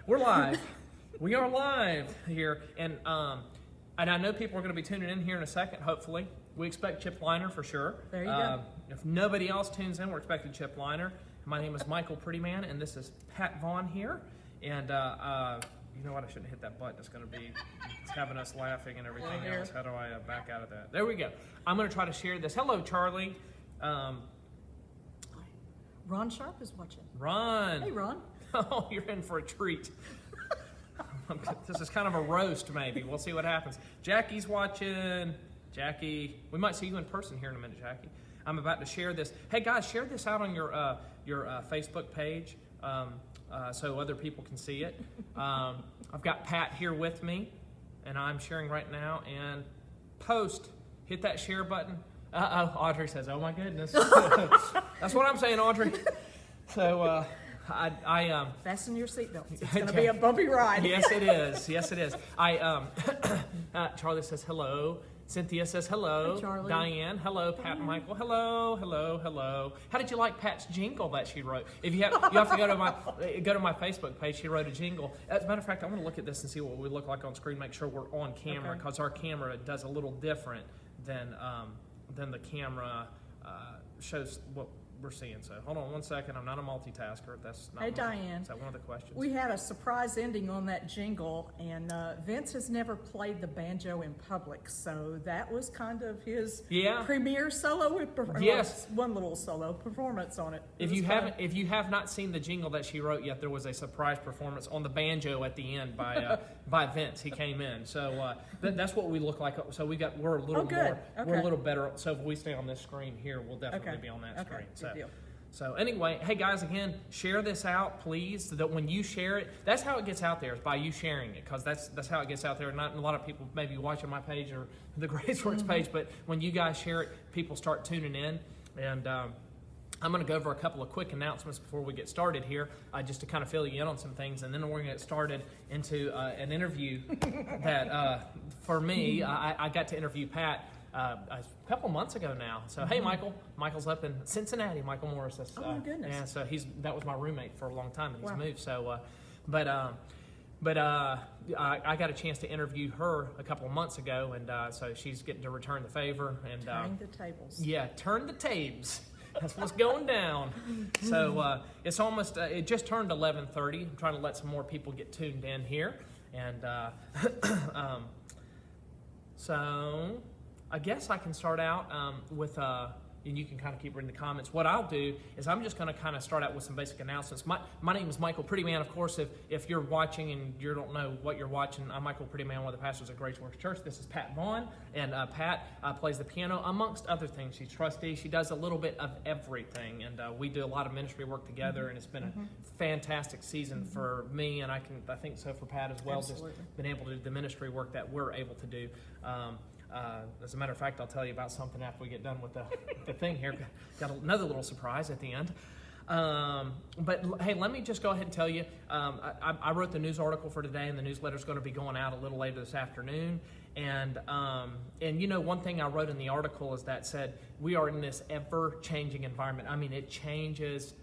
We're live. We are live here, and I know people are going to be tuning in here in a second. Hopefully, we expect Chip Liner for sure. There you go. If nobody else tunes in, we're expecting Chip Liner. My name is Michael Prettyman, and this is Pat Vaughn here. And you know what? I shouldn't hit that button. It's going to be having us laughing and everything else. How do I back out of that? There we go. I'm going to try to share this. Hello, Charlie. Ron Sharp is watching. Ron. Hey, Ron. Oh, you're in for a treat. This is kind of a roast, maybe. We'll see what happens. Jackie's watching. Jackie, we might see you in person here in a minute, Jackie. I'm about to share this. Hey, guys, share this out on your Facebook page so other people can see it. I've got Pat here with me, and I'm sharing right now. And post. Hit that share button. Audrey says, "Oh my goodness." That's what I'm saying, Audrey. So I fasten your seatbelts. It's going to be a bumpy ride. Yes, it is. Yes, it is. Charlie says hello. Cynthia says hello. Hi, Charlie. Diane, hello. Pat and Michael, hello, hello, hello. How did you like Pat's jingle that she wrote? If you have to go to my Facebook page. She wrote a jingle. As a matter of fact, I want to look at this and see what we look like on screen. Make sure we're on camera because our camera does a little different than the camera shows what we're seeing. So hold on one second. I'm not a multitasker. That's not. Hey, Diane. Is that one of the questions? We had a surprise ending on that jingle, and Vince has never played the banjo in public, so that was kind of his premiere solo. Yes, one little solo performance on it. If you have not seen the jingle that she wrote yet, there was a surprise performance on the banjo at the end by by Vince. He came in, so that's what we look like. So we're a little more, we're a little better. So if we stay on this screen here, we'll definitely be on that screen. So anyway, hey guys, again, share this out, please, so that when you share it, that's how it gets out there, is by you sharing it, because that's how it gets out there. Not a lot of people maybe watching my page or the GraceWorks page, but when you guys share it, people start tuning in. And I'm going to go over a couple of quick announcements before we get started here, just to kind of fill you in on some things, and then we're going to get started into an interview that, for me, I got to interview Pat a couple months ago now. So hey, Michael's up in Cincinnati. Michael Morris. Oh my goodness. Yeah, so that was my roommate for a long time, and he's moved. So, I got a chance to interview her a couple of months ago, and so she's getting to return the favor and turn the tables. Yeah, turn the tables. That's what's going down. So it's almost. It just turned 11:30. I'm trying to let some more people get tuned in here, and so. I guess I can start out with, and you can kind of keep reading the comments. What I'll do is I'm just going to kind of start out with some basic announcements. My name is Michael Prettyman. Of course, if you're watching and you don't know what you're watching, I'm Michael Prettyman, one of the pastors at GraceWorks Church. This is Pat Vaughn, and Pat plays the piano, amongst other things. She's trustee. She does a little bit of everything, and we do a lot of ministry work together, and it's been a fantastic season for me, and I think so for Pat as well. Absolutely. Just been able to do the ministry work that we're able to do. As a matter of fact, I'll tell you about something after we get done with the thing here. Got another little surprise at the end. But hey, let me just go ahead and tell you, I wrote the news article for today, and the newsletter's going to be going out a little later this afternoon. And you know, one thing I wrote in the article is that said, we are in this ever-changing environment. I mean, it changes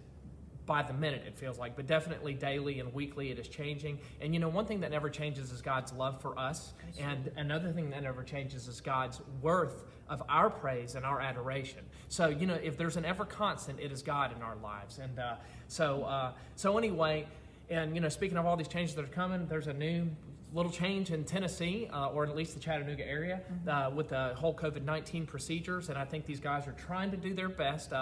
by the minute, it feels like, but definitely daily and weekly it is changing. And you know, one thing that never changes is God's love for us. And another thing that never changes is God's worth of our praise and our adoration. So, you know, if there's an ever constant, it is God in our lives. And so anyway, and you know, speaking of all these changes that are coming, there's a new little change in Tennessee, or at least the Chattanooga area, with the whole COVID-19 procedures, and I think these guys are trying to do their best.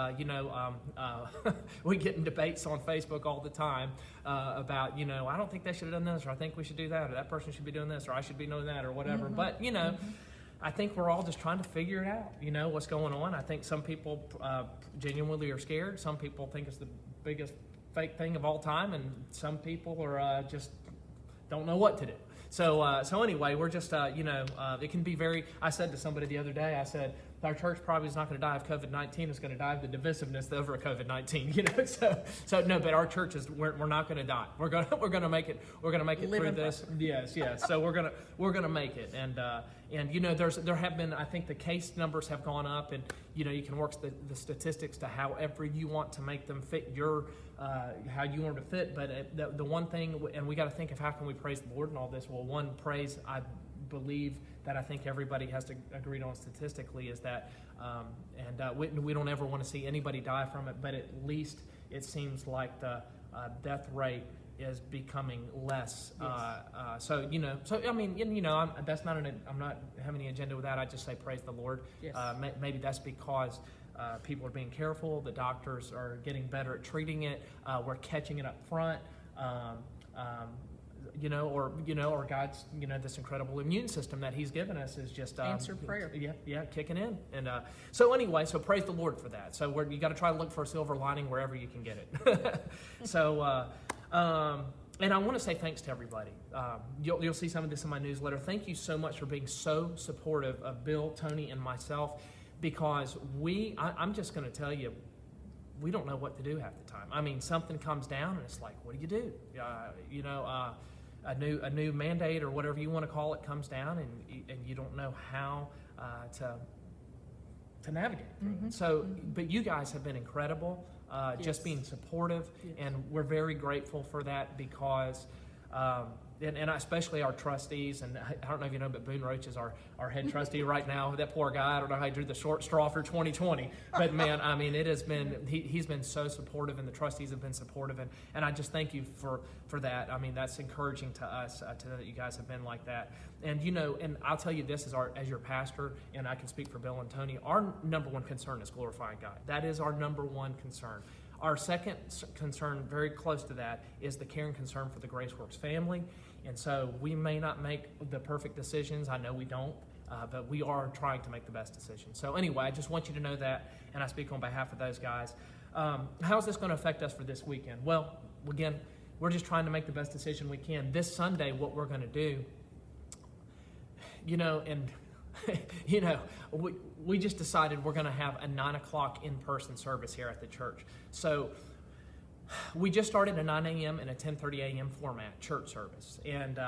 We get in debates on Facebook all the time about, you know, I don't think they should have done this, or I think we should do that, or that person should be doing this, or I should be doing that, or whatever. But, you know, I think we're all just trying to figure it out, you know, what's going on. I think some people genuinely are scared. Some people think it's the biggest fake thing of all time, and some people are just don't know what to do. So anyway, we're just, it can be very, I said to somebody the other day, I said, our church probably is not going to die of COVID-19. It's going to die of the divisiveness over COVID-19. So no, but our church is we're not going to die. We're going to make it. We're going to make it through this. Yes. So we're going to make it. And there have been, I think the case numbers have gone up, and you can work the statistics to however you want to make them fit your how you want them to fit. But the one thing, and we got to think of how can we praise the Lord in all this. Well, one praise I believe that I think everybody has to agree on statistically is that, we don't ever want to see anybody die from it, but at least it seems like the death rate is becoming less. Yes. That's not I'm not having any agenda with that. I just say praise the Lord. Yes. Maybe that's because people are being careful. The doctors are getting better at treating it. We're catching it up front. Or God's, this incredible immune system that He's given us is just answered prayer. Yeah, kicking in. And so praise the Lord for that. So you got to try to look for a silver lining wherever you can get it. And I want to say thanks to everybody. You'll see some of this in my newsletter. Thank you so much for being so supportive of Bill, Tony, and myself, because I'm just going to tell you, we don't know what to do half the time. I mean, something comes down and it's like, what do you do? A new mandate or whatever you want to call it comes down, and you don't know how to navigate through it. So, but you guys have been incredible, just being supportive, and we're very grateful for that because. And especially our trustees, and I don't know if you know, but Boone Roach is our head trustee right now. That poor guy, I don't know how he drew the short straw for 2020. But man, I mean, it has been, he's been so supportive, and the trustees have been supportive. And I just thank you for that. I mean, that's encouraging to us to know that you guys have been like that. And, and I'll tell you this as your pastor, and I can speak for Bill and Tony, our number one concern is glorifying God. That is our number one concern. Our second concern, very close to that, is the care and concern for the GraceWorks family. And so we may not make the perfect decisions. I know we don't, but we are trying to make the best decisions. So anyway, I just want you to know that, and I speak on behalf of those guys. How is this going to affect us for this weekend? Well, again, we're just trying to make the best decision we can. This Sunday, what we're going to do, we just decided we're going to have a 9 o'clock in-person service here at the church. So we just started a 9 a.m. and a 10:30 a.m. format church service. And,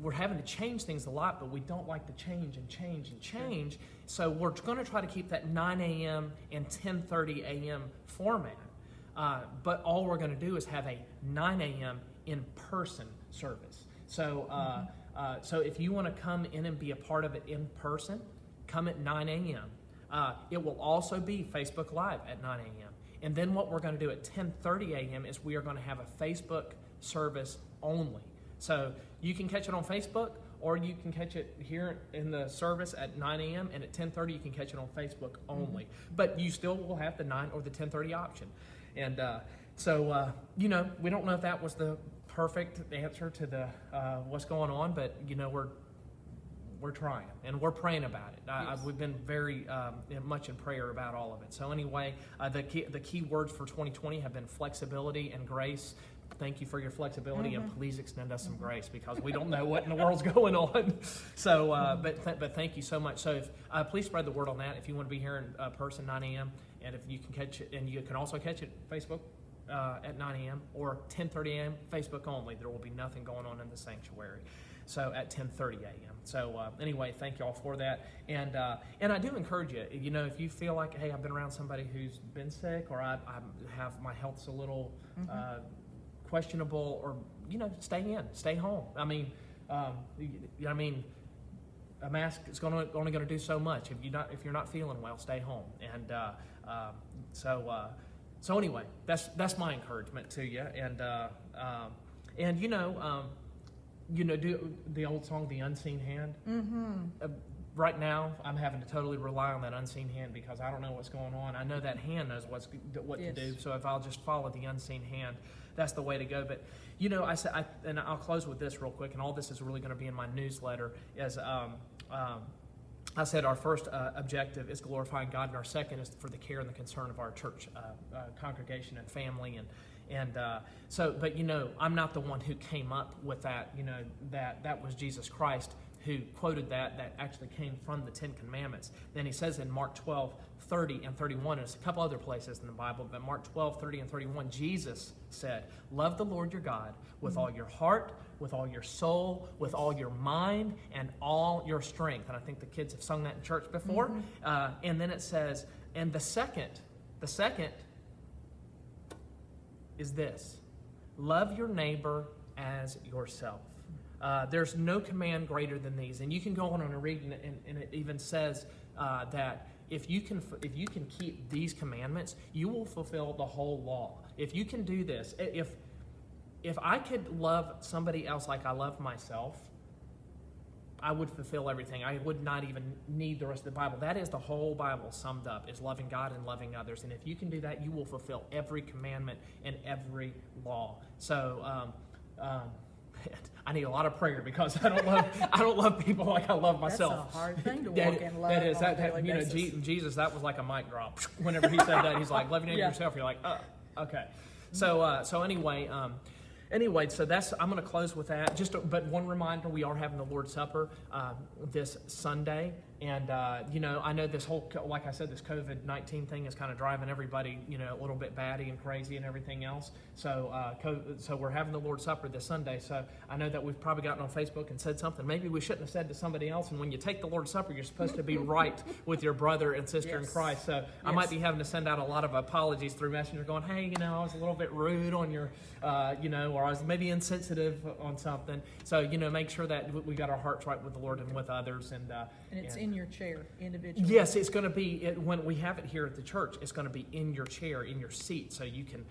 we're having to change things a lot, but we don't like to change. So we're going to try to keep that 9 a.m. and 10:30 a.m. format. But all we're going to do is have a 9 a.m. in-person service. So so if you want to come in and be a part of it in person, come at 9 a.m. It will also be Facebook Live at 9 a.m. And then what we're going to do at 10:30 a.m. is we are going to have a Facebook service only. So you can catch it on Facebook, or you can catch it here in the service at 9 a.m. and at 10:30 you can catch it on Facebook only. But you still will have the 9 or the 10:30 option. And we don't know if that was the perfect answer to the what's going on, but we're trying and we're praying about it. Yes. We've been very much in prayer about all of it. So anyway, the key words for 2020 have been flexibility and grace. Thank you for your flexibility, and please extend us some grace because we don't know what in the world's going on. So, but thank you so much. So, please spread the word on that. If you want to be here in person, 9 a.m. and if you can catch it, and you can also catch it Facebook at 9 a.m. or 10:30 a.m. Facebook only. There will be nothing going on in the sanctuary. So at 10:30 a.m. So anyway, thank you all for that. And I do encourage you, if you feel like, hey, I've been around somebody who's been sick, or I have my health's a little questionable, or stay home. I mean, a mask is only going to do so much. If you're not feeling well, stay home. And so anyway, that's my encouragement to you. Do the old song, "The Unseen Hand." Right now, I'm having to totally rely on that unseen hand because I don't know what's going on. I know that hand knows what to do. So if I'll just follow the unseen hand, that's the way to go. But and I'll close with this real quick. And all this is really going to be in my newsletter. Is I said our first objective is glorifying God, and our second is for the care and the concern of our church congregation and family. But I'm not the one who came up with that. That was Jesus Christ who quoted that actually came from the Ten Commandments. Then he says in Mark 12:30 and 31, and there's a couple other places in the Bible, but Mark 12:30 and 31, Jesus said, love the Lord your God with all your heart, with all your soul, with all your mind, and all your strength. And I think the kids have sung that in church before. And then it says, and the second is this: love your neighbor as yourself. There's no command greater than these. And you can go on and read, and it even says that if you can keep these commandments, you will fulfill the whole law. If you can do this, if I could love somebody else like I love myself, I would fulfill everything. I would not even need the rest of the Bible. That is the whole Bible summed up, is loving God and loving others. And if you can do that, you will fulfill every commandment and every law. So I need a lot of prayer, because I don't love people like I love myself. That's a hard thing to walk in love. That is on a daily basis. Jesus, that was like a mic drop. Whenever he said that, he's like, love your neighbor yourself. You're like, okay. So anyway, so that's, I'm going to close with that. But one reminder: we are having the Lord's Supper this Sunday, and I know this whole, like I said, this COVID-19 thing is kind of driving everybody, a little bit batty and crazy and everything else. So we're having the Lord's Supper this Sunday. So I know that we've probably gotten on Facebook and said something maybe we shouldn't have said to somebody else. And when you take the Lord's Supper, you're supposed to be right with your brother and sister in Christ. So I might be having to send out a lot of apologies through Messenger, going, hey, I was a little bit rude on your, or I was maybe insensitive on something. So make sure that we got our hearts right with the Lord and with others. And it's in your chair individually. Yes, it's going to be, when we have it here at the church, it's going to be in your chair, in your seat, so you can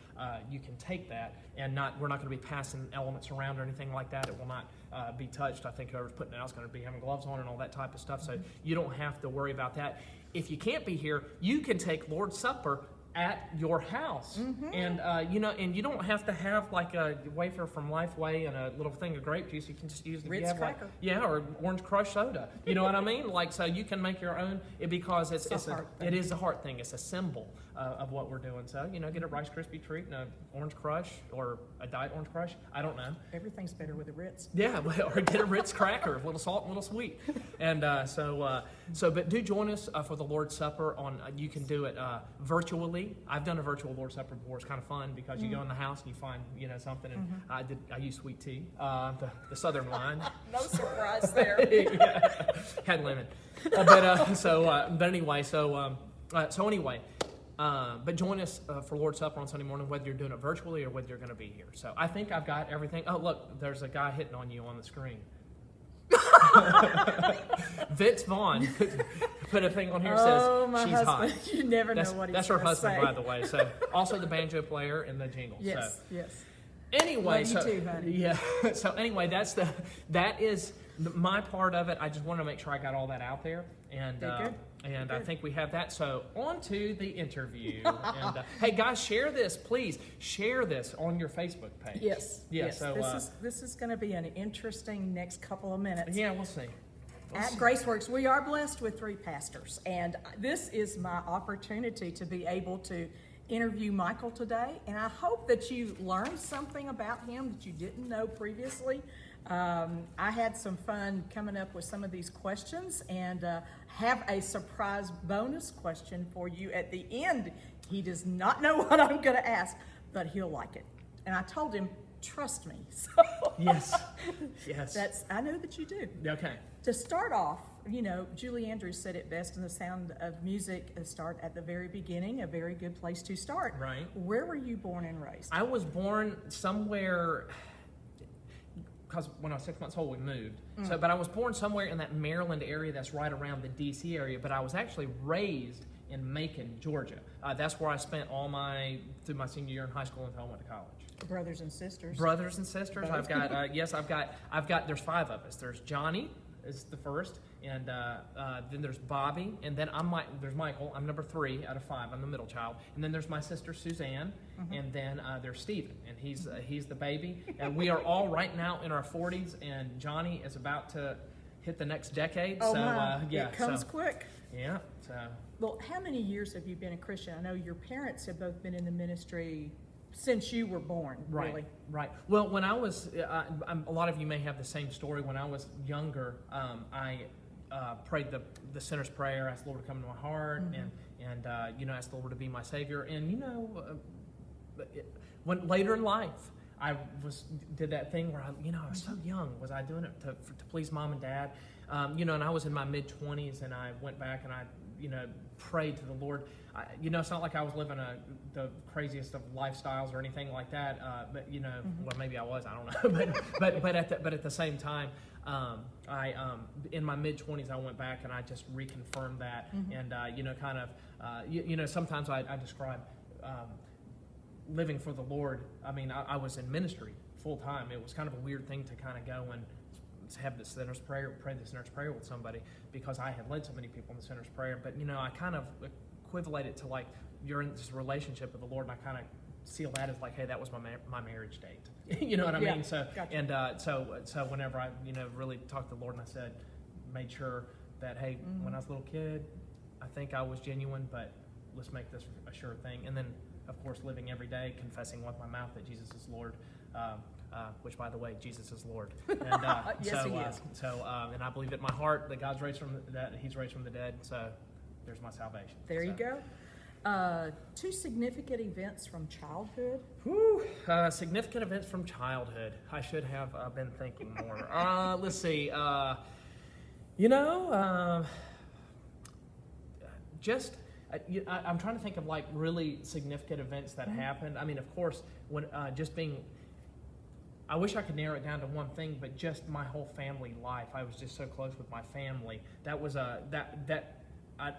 take that, and we're not going to be passing elements around or anything like that. It will not be touched. I think whoever's putting it out is going to be having gloves on and all that type of stuff, so you don't have to worry about that. If you can't be here, you can take Lord's Supper at your house. And and you don't have to have like a wafer from Lifeway and a little thing of grape juice. You can just use Ritz cracker. or Orange Crush soda. You know what I mean? So you can make your own, because it is a heart thing. It's a symbol of what we're doing. So get a Rice Krispie treat and an Orange Crush, or a Diet Orange Crush. I don't know. Everything's better with a Ritz. Yeah, or get a Ritz cracker, a little salt, and a little sweet. And but do join us for the Lord's Supper. You can do it virtually. I've done a virtual Lord's Supper before. It's kind of fun, because you go in the house and you find something. And I use sweet tea, the Southern wine. No surprise there. Had lemon. But join us for Lord's Supper on Sunday morning, whether you're doing it virtually or whether you're going to be here. So I think I've got everything. Oh, look, there's a guy hitting on you on the screen. Vaughn put a thing on here that says she's husband. Hot. You never know what he's That's her husband, say. by the way. So also the banjo player and the jingle. Yes. Anyway, Love you too, honey. Yeah. So anyway, that is my part of it. I just want to make sure I got all that out there, and I think we have that. So on to the interview. And hey, guys, share this, please. Share this on your Facebook page. Yes. So this is going to be an interesting next couple of minutes. Yeah, we'll see. At GraceWorks, we are blessed with 3 pastors, and this is my opportunity to be able to interview Michael today, and I hope that you learned something about him that you didn't know previously. I had some fun coming up with some of these questions, and have a surprise bonus question for you at the end. He does not know what I'm going to ask, but he'll like it. And I told him, trust me. So Yes. I know that you do. Okay. To start off, Julie Andrews said it best in The Sound of Music, start at the very beginning, a very good place to start. Right. Where were you born and raised? I was born somewhere, because when I was 6 months old, we moved. But I was born somewhere in that Maryland area that's right around the D.C. area, but I was actually raised in Macon, Georgia. That's where I spent through my senior year in high school until I went to college. Brothers and sisters. Both. I've got, there's 5 of us. There's Johnny is the first, and then there's Bobby, and then there's Michael. I'm number 3 out of 5. I'm the middle child. And then there's my sister Suzanne, and then there's Stephen, and he's the baby. And we are all right now in our 40s, and Johnny is about to hit the next decade. Oh, my. It comes quick. Yeah. So. Well, how many years have you been a Christian? I know your parents have both been in the ministry since you were born, Right, really. right. Well, when I was, a lot of you may have the same story. When I was younger, I prayed the sinner's prayer, asked the Lord to come into my heart, and asked the Lord to be my Savior. And when later in life, I did that thing where I was so young. Was I doing it to please mom and dad? And I was in my mid-20s, and I went back and I prayed to the Lord. It's not like I was living the craziest of lifestyles or anything like that. But well, maybe I was. I don't know. but at the same time, I in my mid-20s, I went back and I just reconfirmed that. And sometimes I describe living for the Lord. I mean, I was in ministry full time. It was kind of a weird thing to kind of go and have the sinner's prayer, pray the sinner's prayer with somebody, because I had led so many people in the sinner's prayer. But I kind of equivalent it to like you're in this relationship with the Lord, and I kind of seal that as like, hey, that was my marriage date. You know what I mean? So gotcha. And so whenever I really talked to the Lord, and I said, made sure that hey, when I was a little kid, I think I was genuine, but let's make this a sure thing. And then of course, living every day, confessing with my mouth that Jesus is Lord. Which, by the way, Jesus is Lord. And, yes, He is. And I believe in my heart that He's raised from the dead. So there's my salvation. There you go. 2 significant events from childhood. Significant events from childhood. I should have been thinking more. Let's see. I'm trying to think of like really significant events that happened. I mean, of course, when I wish I could narrow it down to one thing, but just my whole family life. I was just so close with my family. That was I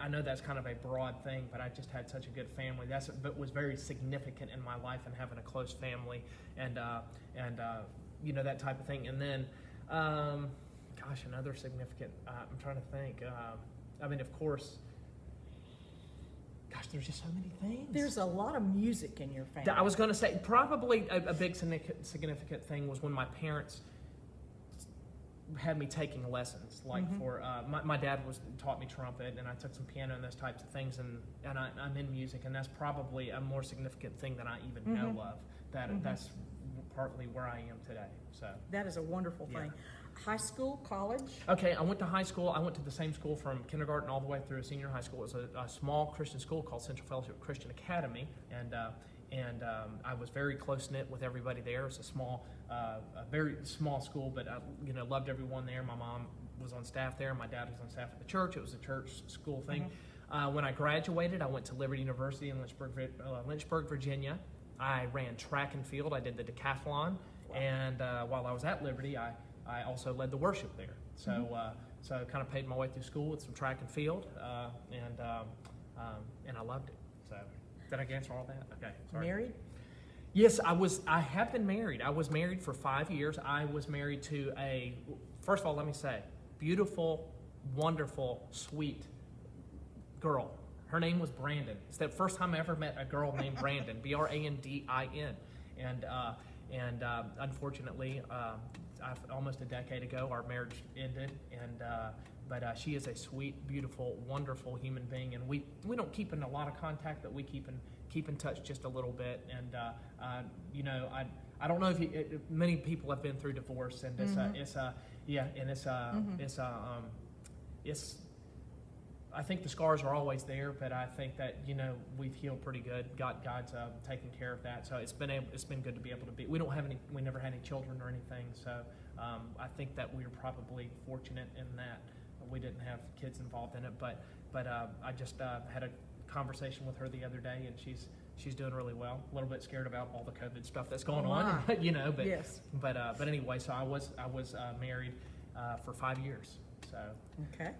know that's kind of a broad thing, but I just had such a good family. But was very significant in my life, and having a close family, and that type of thing. And then, another significant. I'm trying to think. I mean, of course. Gosh, there's just so many things. There's a lot of music in your family. I was going to say, probably a big significant thing was when my parents had me taking lessons. Like for my dad taught me trumpet, and I took some piano and those types of things, and I'm in music, and that's probably a more significant thing than I even know of. That's partly where I am today. So that is a wonderful thing. High school, college? Okay, I went to high school. I went to the same school from kindergarten all the way through senior high school. It was a small Christian school called Central Fellowship Christian Academy, and I was very close-knit with everybody there. It was a very small school, but I loved everyone there. My mom was on staff there. My dad was on staff at the church. It was a church school thing. When I graduated, I went to Liberty University in Lynchburg, Virginia. I ran track and field. I did the decathlon, and while I was at Liberty, I also led the worship there. So so kind of paid my way through school with some track and field, and I loved it. So did I answer all that? Okay, sorry. Married? Yes, I have been married. I was married for 5 years. I was married to first of all, let me say, beautiful, wonderful, sweet girl. Her name was Brandon. It's the first time I ever met a girl named Brandon, Brandin. And unfortunately, almost a decade ago, our marriage ended. But she is a sweet, beautiful, wonderful human being, and we don't keep in a lot of contact, but we keep in touch just a little bit. And I don't know if many people have been through divorce, and it's I think the scars are always there, but I think that we've healed pretty good. God's taking care of that, so it's been good to be able to be. We never had any children or anything, so I think that we were probably fortunate in that we didn't have kids involved in it. But I just had a conversation with her the other day, and she's doing really well. A little bit scared about all the COVID stuff that's going on, but yes. But anyway, so I was married for 5 years. So okay.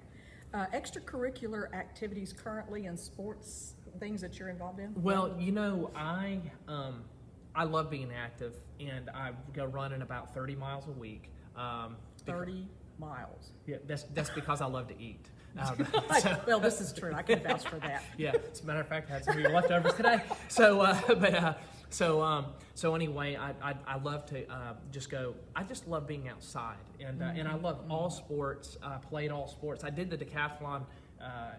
Extracurricular activities currently in sports, things that you're involved in? Well, I love being active, and I go running about 30 miles a week. 30 miles. Yeah, that's because I love to eat. Well, this is true. I can vouch for that. Yeah, as a matter of fact, I had some of your leftovers today. So anyway, I love to just go. I just love being outside, and I love all sports. Played all sports. I did the decathlon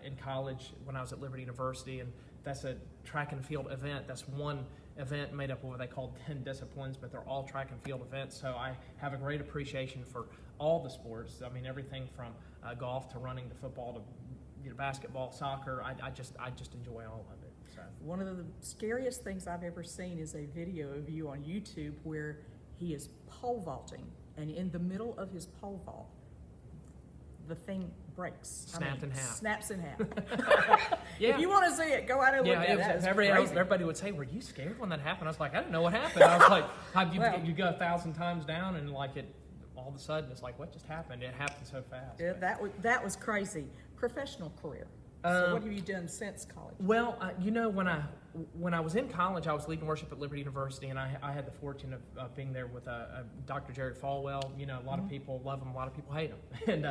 in college when I was at Liberty University, and that's a track and field event. That's one event made up of what they call 10 disciplines, but they're all track and field events. So I have a great appreciation for all the sports. I mean, everything from golf to running to football to basketball, soccer. I just enjoy all of it. So. One of the scariest things I've ever seen is a video of you on YouTube where he is pole vaulting, and in the middle of his pole vault, the thing breaks. Snaps in half. Yeah. If you want to see it, go out and look at it. Everybody would say, "Were you scared when that happened?" I was like, "I didn't know what happened." I was like, "You go 1,000 times down, and like it, all of a sudden, it's like, what just happened? It happened so fast." Yeah, that was crazy. Professional career. So what have you done since college? Well, when I was in college, I was leading worship at Liberty University, and I had the fortune of being there with Dr. Jerry Falwell. A lot of people love him, a lot of people hate him,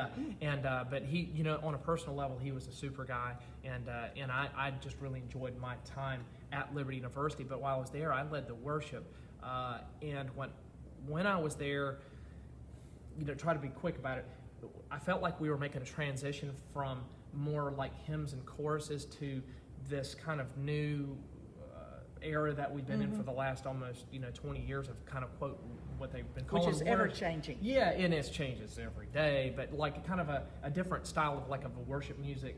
but he, on a personal level, he was a super guy, and I just really enjoyed my time at Liberty University. But while I was there, I led the worship, and when I was there, try to be quick about it. I felt like we were making a transition from more like hymns and choruses to this kind of new era that we've been in for the last almost 20 years of kind of quote what they've been calling, which is ever changing. Yeah, and it changes every day, but like kind of a different style of a worship music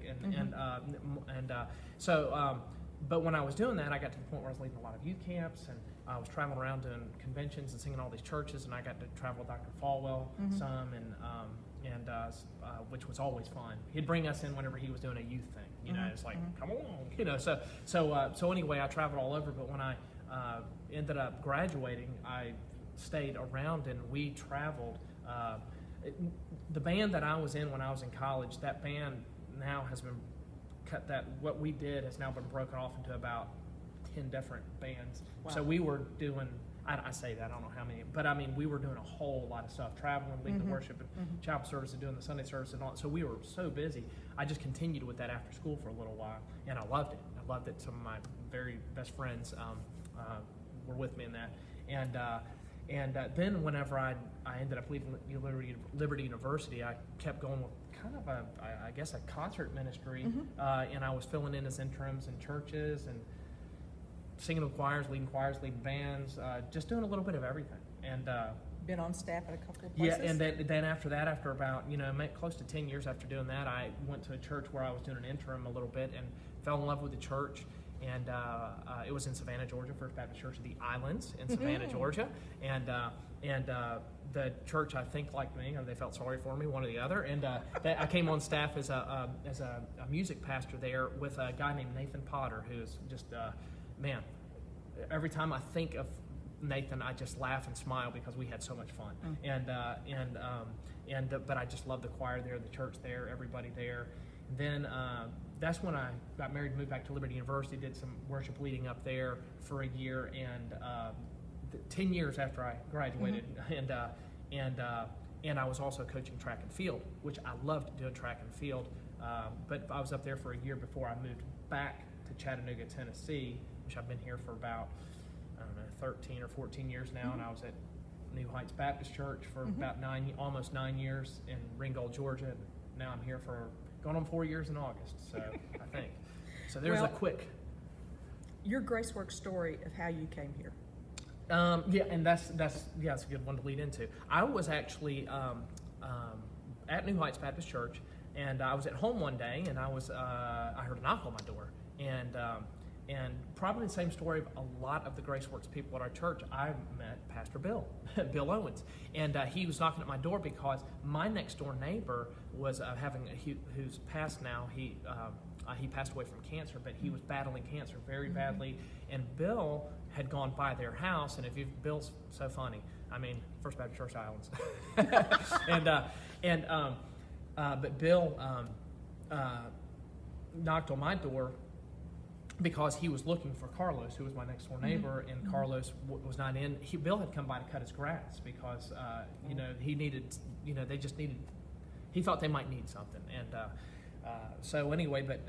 but when I was doing that, I got to the point where I was leading a lot of youth camps, and I was traveling around doing conventions and singing all these churches, and I got to travel with Dr. Falwell some, and which was always fun. He'd bring us in whenever he was doing a youth thing. It's like, come along. So anyway, I traveled all over. But when I ended up graduating, I stayed around, and we traveled. The band that I was in when I was in college, that band now has been cut. What we did has now been broken off into about 10 different bands. Wow. So we were doing. I say that, I don't know how many, but I mean, we were doing a whole lot of stuff, traveling, leading the worship and chapel service and doing the Sunday service and all. So we were so busy. I just continued with that after school for a little while, and I loved it. Some of my very best friends were with me in that. And then whenever I ended up leaving Liberty University, I kept going with kind of a concert ministry, and I was filling in as interims in churches and singing with choirs, leading bands, just doing a little bit of everything. And been on staff at a couple of places? Yeah, and then after that, after about, close to 10 years after doing that, I went to a church where I was doing an interim a little bit and fell in love with the church. And it was in Savannah, Georgia, First Baptist Church of the Islands in Savannah, Georgia. And the church, I think, liked me, or they felt sorry for me, one or the other. And I came on staff as a music pastor there with a guy named Nathan Potter, who's just... man, every time I think of Nathan, I just laugh and smile because we had so much fun. But I just love the choir there, the church there, everybody there. And then that's when I got married and moved back to Liberty University, did some worship leading up there for a year, and 10 years after I graduated, and I was also coaching track and field, which I loved doing track and field. But I was up there for a year before I moved back to Chattanooga, Tennessee, which I've been here for about, 13 or 14 years now, and I was at New Heights Baptist Church for about almost 9 years in Ringgold, Georgia. And now I'm here for going on 4 years in August, so I think. So there's a quick. Your GraceWorks story of how you came here. And that's a good one to lead into. I was actually at New Heights Baptist Church, and I was at home one day, and I heard a knock on my door, and probably the same story of a lot of the GraceWorks people at our church. I met Pastor Bill Owens, and he was knocking at my door because my next door neighbor was who's passed now. He passed away from cancer, but he was battling cancer very badly, and Bill had gone by their house, and Bill's so funny. I mean, First Baptist Church Islands, but Bill knocked on my door because he was looking for Carlos, who was my next door neighbor, and Carlos was not in. Bill had come by to cut his grass because he needed, they just needed. He thought they might need something, and so anyway, but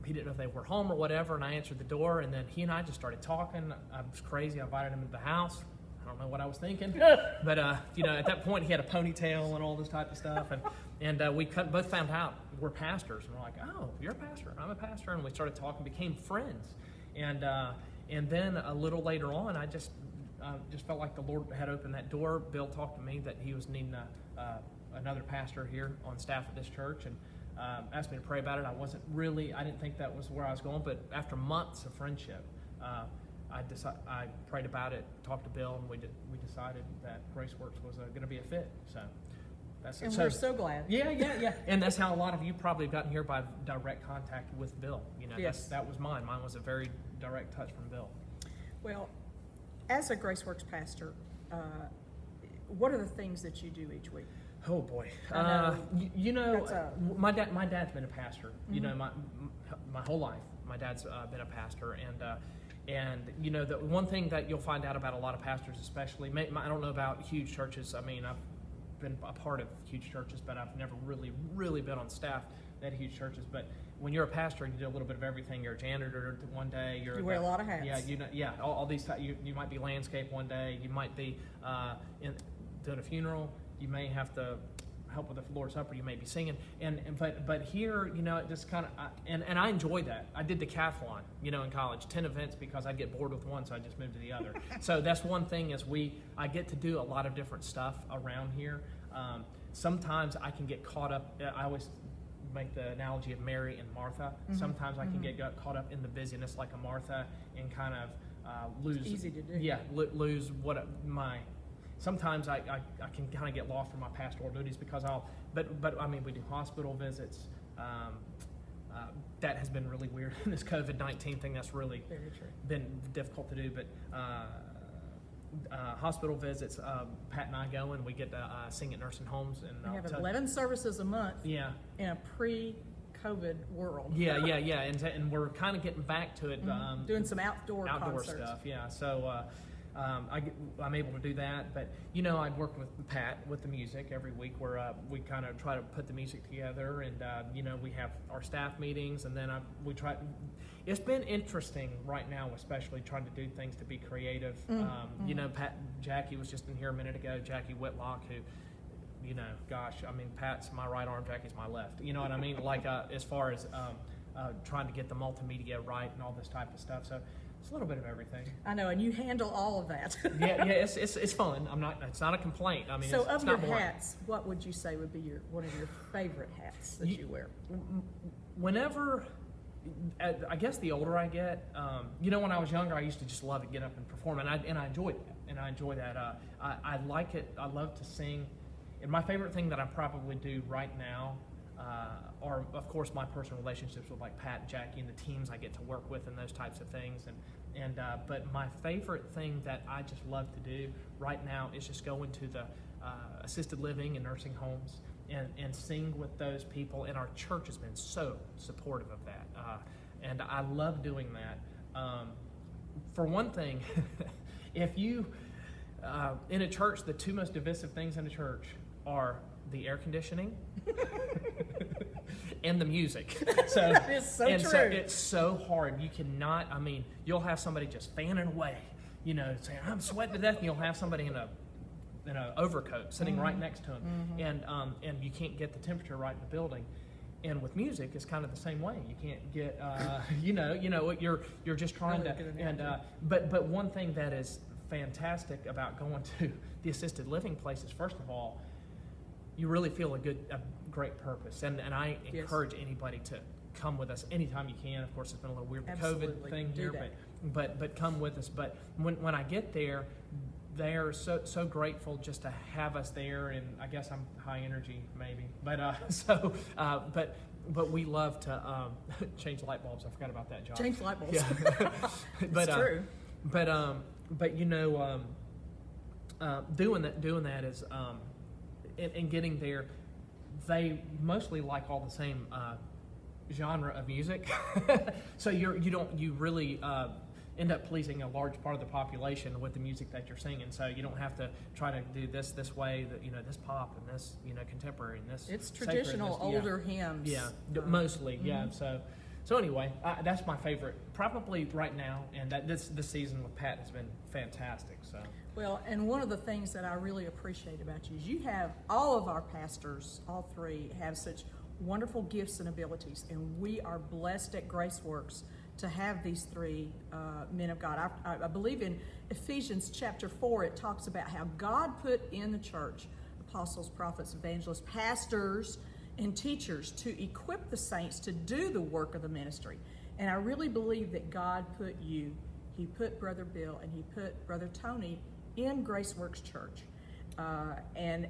he didn't know if they were home or whatever. And I answered the door, and then he and I just started talking. I was crazy. I invited him into the house. I don't know what I was thinking, but at that point he had a ponytail and all this type of stuff, and we both found out we're pastors, and we're like, oh, you're a pastor, I'm a pastor, and we started talking, became friends, and And then a little later on, I just felt like the Lord had opened that door. Bill talked to me that he was needing another pastor here on staff at this church, and asked me to pray about it. I didn't think that was where I was going, but after months of friendship, I prayed about it, talked to Bill, and we decided that GraceWorks was going to be a fit. So that's it. We're so glad. Yeah. And that's how a lot of you probably have gotten here, by direct contact with Bill. Yes. That was mine. Mine was a very direct touch from Bill. Well, as a GraceWorks pastor, what are the things that you do each week? Oh boy, That's my dad's been a pastor. My whole life, my dad's been a pastor, and the one thing that you'll find out about a lot of pastors, especially, I don't know about huge churches. I mean, I've been a part of huge churches, but I've never really been on staff at huge churches. But when you're a pastor, you do a little bit of everything. You're a janitor one day. You wear a lot of hats. Yeah, all these. You might be landscape one day. You might be doing a funeral. You may have to help with the Lord's Supper. You may be singing, but here, it just kind of, and I enjoy that. I did decathlon, in college, 10 events, because I'd get bored with one, so I just moved to the other. So that's one thing is I get to do a lot of different stuff around here. Sometimes I can get caught up. I always make the analogy of Mary and Martha. Mm-hmm. Sometimes I can get caught up in the busyness like a Martha and kind of lose. It's easy to do. Yeah, lose Sometimes I can kind of get lost from my pastoral duties because but I mean, we do hospital visits. That has been really weird in this COVID-19 thing. That's really been difficult to do. But hospital visits, Pat and I go, and we get to sing at nursing homes. And we have 11 services a month. Yeah. In a pre-COVID world. Yeah, and we're kind of getting back to it. Doing some outdoor concerts. Stuff. Yeah, so. I'm able to do that, but I'd work with Pat with the music every week, where we kind of try to put the music together, and we have our staff meetings, and then we try. It's been interesting right now, especially trying to do things to be creative. Jackie was just in here a minute ago. Jackie Whitlock, who, Pat's my right arm, Jackie's my left. You know what I mean? Like as far as trying to get the multimedia right and all this type of stuff. So. It's a little bit of everything. I know, and you handle all of that. yeah, it's fun. It's not a complaint. I mean, so it's not your hats, what would you say would be one of your favorite hats that you wear? Whenever, I guess the older I get, when I was younger, I used to just love to get up and perform, and I enjoyed that. I like it. I love to sing, and my favorite thing that I probably do right now are, of course, my personal relationships with like Pat and Jackie and the teams I get to work with and those types of things. But my favorite thing that I just love to do right now is just go into the assisted living and nursing homes and sing with those people. And our church has been so supportive of that. And I love doing that. For one thing, if you, in a church, the two most divisive things in a church are the air conditioning and the music. So it's so true. So it's so hard. You cannot. I mean, you'll have somebody just fanning away, saying I'm sweating to death, and you'll have somebody in an overcoat sitting right next to them, and you can't get the temperature right in the building. And with music, it's kind of the same way. You can't get, you're just trying to. And but one thing that is fantastic about going to the assisted living places, first of all, you really feel a great purpose, and I encourage anybody to come with us anytime you can. Of course, it's been a little weird with the COVID thing here, but come with us. But when I get there, they're so grateful just to have us there, and I guess I'm high energy maybe, but we love to change light bulbs. I forgot about that job. Change light bulbs. Yeah. It's true. Doing that is. And getting there, they mostly like all the same genre of music, so you really end up pleasing a large part of the population with the music that you're singing. So you don't have to try to do this way, that this pop and this contemporary and this. It's traditional older hymns. Yeah, mostly. Yeah. So anyway, that's my favorite, probably right now, and this season with Pat has been fantastic. So. Well, and one of the things that I really appreciate about you is you have all of our pastors, all three, have such wonderful gifts and abilities, and we are blessed at GraceWorks to have these three men of God. I believe in Ephesians chapter 4, it talks about how God put in the church apostles, prophets, evangelists, pastors, and teachers to equip the saints to do the work of the ministry. And I really believe that God put you, he put Brother Bill, and he put Brother Tony in GraceWorks Church. And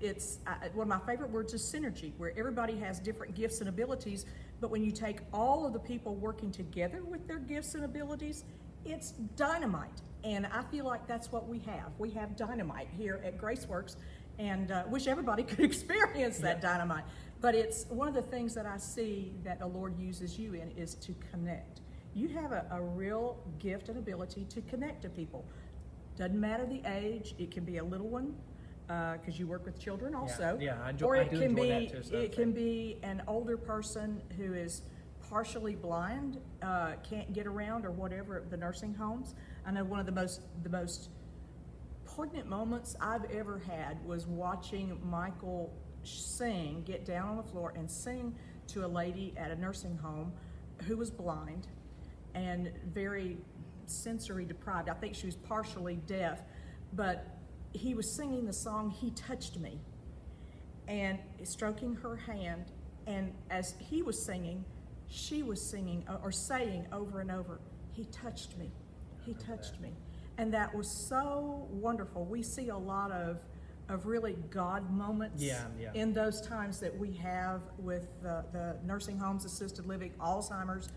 it's one of my favorite words is synergy, where everybody has different gifts and abilities, but when you take all of the people working together with their gifts and abilities, it's dynamite. And I feel like that's what we have. We have dynamite here at GraceWorks, and wish everybody could experience that dynamite. But it's one of the things that I see that the Lord uses you in is to connect. You have a real gift and ability to connect to people. Doesn't matter the age. It can be a little one, because you work with children also. Yeah, I or it do can enjoy be that too. So it can be an older person who is partially blind, can't get around or whatever at the nursing homes. I know one of the most poignant moments I've ever had was watching Michael get down on the floor and sing to a lady at a nursing home who was blind and very sensory deprived. I think she was partially deaf, but he was singing the song "He Touched Me" and stroking her hand, and as he was singing, she was singing or saying over and over, "He touched me, he touched me." And that was so wonderful. We see a lot of really God moments in those times that we have with the nursing homes, assisted living, Alzheimer's.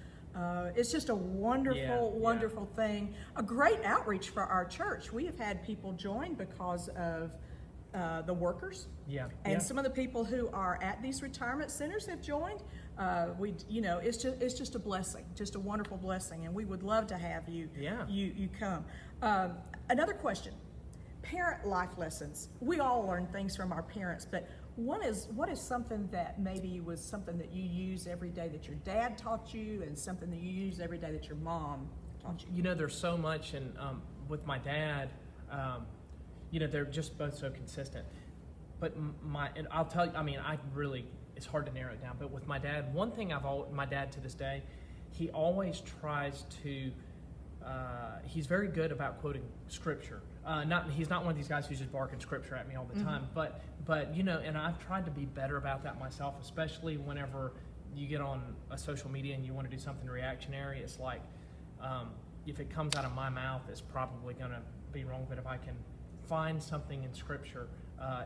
It's just a wonderful thing. A great outreach for our church. We have had people join because of the workers. And some of the people who are at these retirement centers have joined. It's just a blessing, just a wonderful blessing, and we would love to have you come. Another question. Parent life lessons. We all learn things from our parents, but what is something that maybe was something that you use every day that your dad taught you, and something that you use every day that your mom taught you? You know, there's so much, and with my dad, they're just both so consistent. But and I'll tell you, I mean, it's hard to narrow it down. But with my dad, one thing my dad to this day, he always tries to. He's very good about quoting scripture. He's not one of these guys who's just barking scripture at me all the time. But and I've tried to be better about that myself, especially whenever you get on a social media and you want to do something reactionary. It's like if it comes out of my mouth, it's probably going to be wrong. But if I can find something in scripture,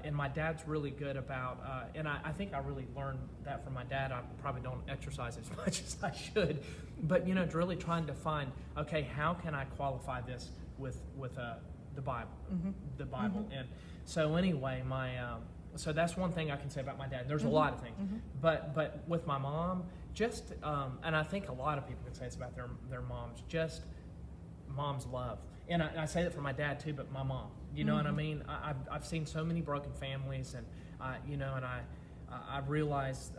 and my dad's really good about, and I think I really learned that from my dad. I probably don't exercise as much as I should, but it's really trying to find, okay, how can I qualify this with the Bible, the Bible. And so anyway, so that's one thing I can say about my dad. There's a lot of things, but with my mom, just and I think a lot of people can say it's about their moms, just mom's love. And I say that for my dad too, but my mom. You know what I mean? I've seen so many broken families, and I realized,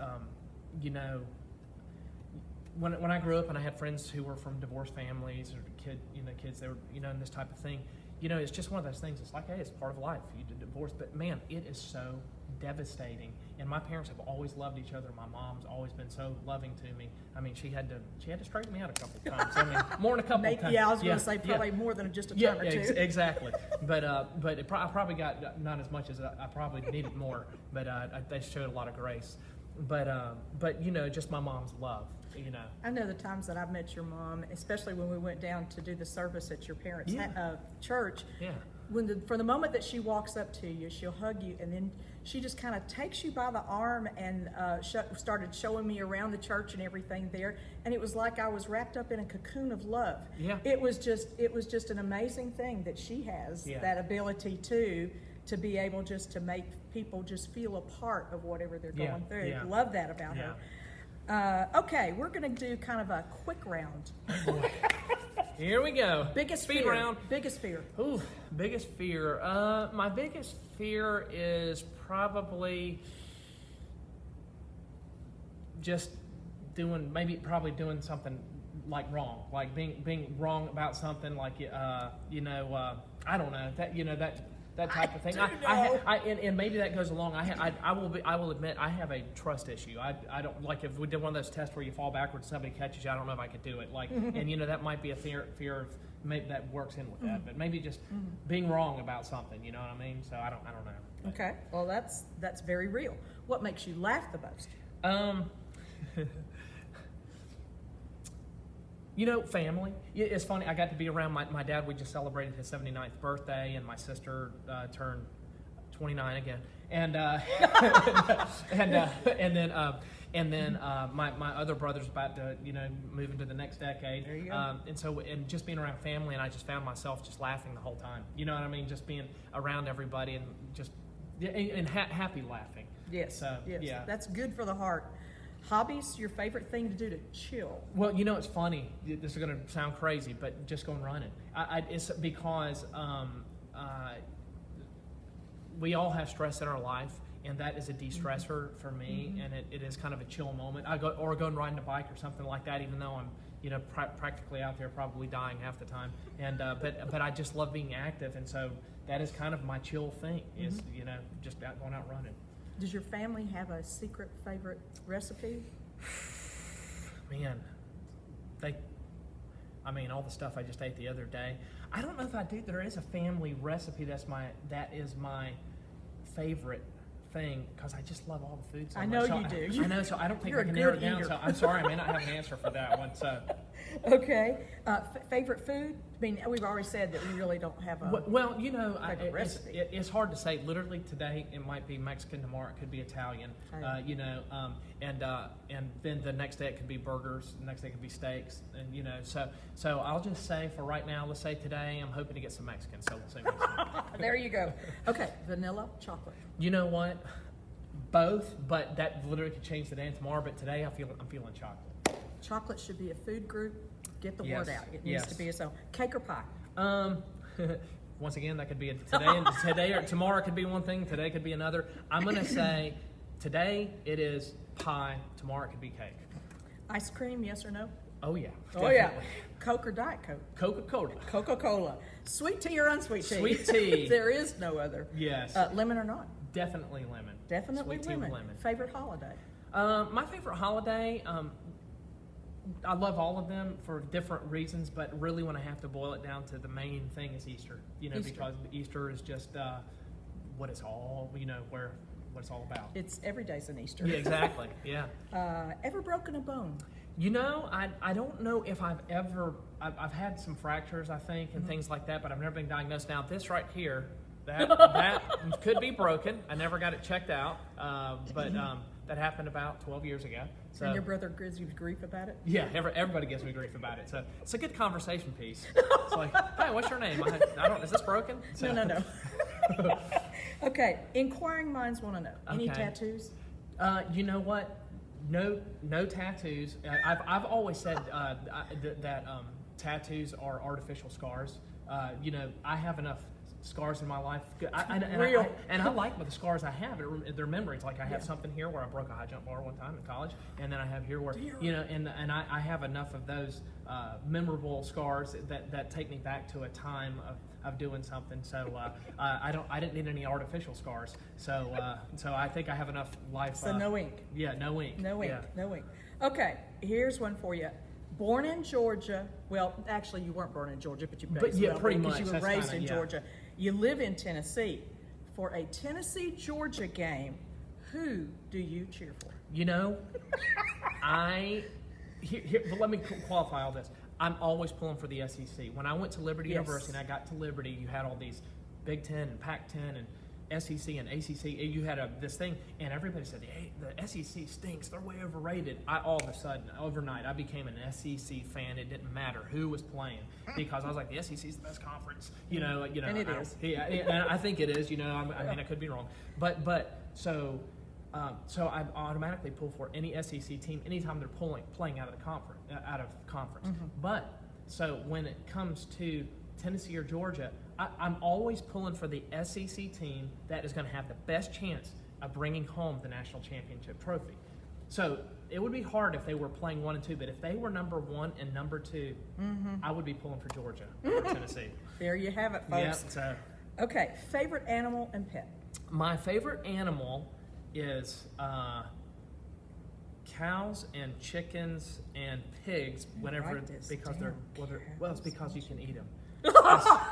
when I grew up and I had friends who were from divorced families or kids that were in this type of thing. It's just one of those things. It's like, hey, it's part of life. You did divorce, but man, it is so devastating. And my parents have always loved each other. My mom's always been so loving to me. I mean, she had to straighten me out a couple of times. I mean, more than a couple of times. Yeah, I was going to say probably more than just a time or two. Exactly. But I probably got not as much as I probably needed more. But they showed a lot of grace. But just my mom's love. I know the times that I've met your mom, especially when we went down to do the service at your parents' church. Yeah. From the moment that she walks up to you, she'll hug you, and then she just kind of takes you by the arm and started showing me around the church and everything there. And it was like I was wrapped up in a cocoon of love. Yeah. It was just an amazing thing that she has, that ability to be able just to make people just feel a part of whatever they're going through. Yeah. Love that about her. Okay, we're going to do kind of a quick round. Oh boy. Here we go. Biggest Speed fear. round. Biggest fear. Ooh, biggest fear. My biggest fear is probably just probably doing something like wrong, like being wrong about something, like I don't know, that that type of thing. And maybe that goes along. I will admit I have a trust issue. I don't like if we did one of those tests where you fall backwards, somebody catches you. I don't know if I could do it. Like, and that might be a fear of maybe that works in with that, but maybe just being wrong about something. You know what I mean? So I don't know. But. Okay, well that's very real. What makes you laugh the most? Family. It's funny. I got to be around my dad. We just celebrated his 79th birthday, and my sister turned 29 again. And then my other brother's about to move into the next decade. There you go. And just being around family, and I just found myself just laughing the whole time. You know what I mean? Just being around everybody and just happy laughing. Yes. So, yes. Yeah. That's good for the heart. Hobbies, your favorite thing to do to chill? Well, it's funny. This is going to sound crazy, but just going running. It's because we all have stress in our life, and that is a de-stressor for me, and it is kind of a chill moment. I go and ride a bike or something like that, even though I'm practically out there probably dying half the time. And but I just love being active, and so that is kind of my chill thing is just going out running. Does your family have a secret favorite recipe? Man, all the stuff I just ate the other day. I don't know if I do. There is a family recipe that is my favorite thing because I just love all the food so I much. know you do. I know, so I don't think You're I can a narrow good it down. eater. So I'm sorry, I may not have an answer for that one. So. Okay. Favorite food? We've already said that we really don't have a Well, recipe. It's hard to say. Literally today, it might be Mexican. Tomorrow, it could be Italian. And then the next day it could be burgers. The next day it could be steaks. And so I'll just say for right now, let's say today, I'm hoping to get some Mexican. So we'll say Mexican. There you go. Okay, vanilla, chocolate. You know what? Both, but that literally could change today and tomorrow. But today, I'm feeling chocolate. Chocolate should be a food group. Get the Yes. word out. It needs to be its own. Cake or pie? Once again, that could be today or tomorrow could be one thing. Today could be another. I'm gonna say today it is pie. Tomorrow it could be cake. Ice cream, yes or no? Oh yeah. Oh yeah. Definitely. Coke or Diet Coke? Coca-Cola. Coca-Cola. Sweet tea or unsweet tea? Sweet tea. There is no other. Yes. Lemon or not? Definitely lemon. Definitely Sweet lemon. tea with lemon. Favorite holiday? My favorite holiday. I love all of them for different reasons, but really when I have to boil it down to the main thing is Easter. Easter. Because Easter is just what it's all, what it's all about. It's every day's an Easter. Yeah, exactly. Yeah. Ever broken a bone? I don't know if I've had some fractures, I think, and things like that, but I've never been diagnosed. Now, this right here, that could be broken. I never got it checked out, but that happened about 12 years ago. So, And your brother gives you grief about it? yeah, everybody gives me grief about it. So it's a good conversation piece. It's like, hey, what's your name? Is this broken? So, No. Okay, inquiring minds want to know. Any Okay. tattoos? You know what? No tattoos. I've always said that tattoos are artificial scars. I have enough scars in my life. Real. I like the scars I have. They're memories. Like I have Yeah. something here where I broke a high jump bar one time in college, and then I have here where and I have enough of those memorable scars that take me back to a time of doing something. So I didn't need any artificial scars. So I think I have enough life. So no ink. Yeah, no ink. No ink. Yeah. No ink. Okay, here's one for you. Born in Georgia. Well, actually, you weren't born in Georgia, but you pretty because much. you were That's raised kinda, in yeah. Georgia. You live in Tennessee. For a Tennessee-Georgia game, who do you cheer for? But let me qualify all this. I'm always pulling for the SEC. When I went to Liberty Yes. University and I got to Liberty, you had all these Big Ten and Pac-10 and SEC and ACC. You had this thing, and everybody said, "Hey, the SEC stinks. They're way overrated." All of a sudden, overnight, I became an SEC fan. It didn't matter who was playing because I was like, "The SEC is the best conference." And it is. Yeah, and I think it is. I could be wrong, but so I automatically pull for any SEC team anytime they're playing out of conference. Mm-hmm. But so when it comes to Tennessee or Georgia, I'm always pulling for the SEC team that is going to have the best chance of bringing home the national championship trophy. So it would be hard if they were playing 1 and 2, but if they were number 1 and number 2, I would be pulling for Georgia or Tennessee. There you have it, Yeah, folks. so Okay, favorite animal and pet. My favorite animal is cows and chickens and pigs. Whenever Write this because down. well, it's because you can eat them. I